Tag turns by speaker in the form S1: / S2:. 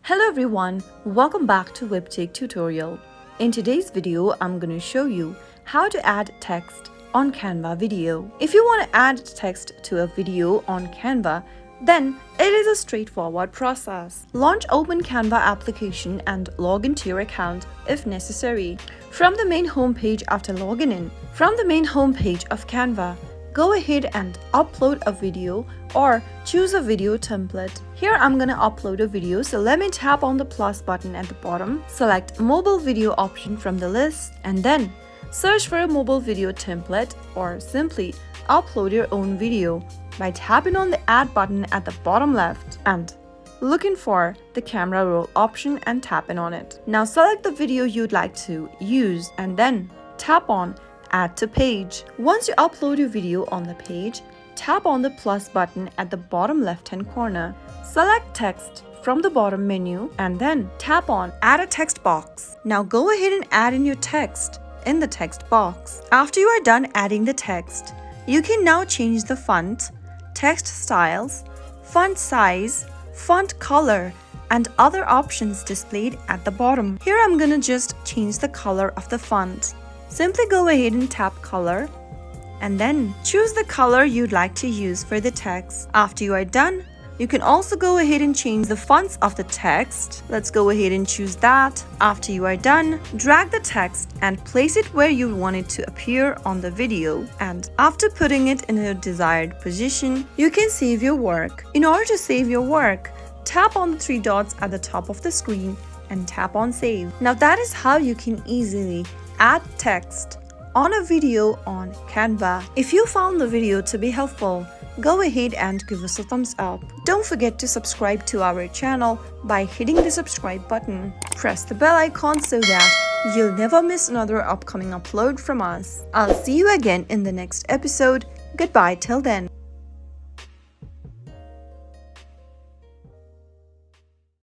S1: Hello everyone, welcome back to Webtech Tutorial. In today's video, I'm going to show you how to add text on Canva video. If you want to add text to a video on Canva, then it is a straightforward process. Launch Open Canva application and log into your account if necessary. From the main homepage after logging in, from the main homepage of Canva, go ahead and upload a video or choose a video template. Here I'm gonna upload a video, so let me tap on the plus button at the bottom, select mobile video option from the list, and then search for a mobile video template or simply upload your own video by tapping on the add button at the bottom left and looking for the camera roll option and tapping on it. Now select the video you'd like to use and then tap on add to page. Once you upload your video on the page, tap on the plus button at the bottom left hand corner. Select text from the bottom menu and then tap on add a text box. Now go ahead and add in your text in the text box. After you are done adding the text, you can now change the font, text styles, font size, font color, and other options displayed at the bottom. Here I'm gonna just change the color of the font. Simply go ahead and tap color and then choose the color you'd like to use for the text. After you are done, you can also go ahead and change the fonts of the text. Let's go ahead and choose that. After you are done, drag the text and place it where you want it to appear on the video. And after putting it in a desired position, you can save your work. In order to save your work, tap on the three dots at the top of the screen and tap on save. Now that is how you can easily add text on a video on Canva. If you found the video to be helpful, go ahead and give us a thumbs up. Don't forget to subscribe to our channel by hitting the subscribe button. Press the bell icon so that you'll never miss another upcoming upload from us. I'll see you again in the next episode. Goodbye till then.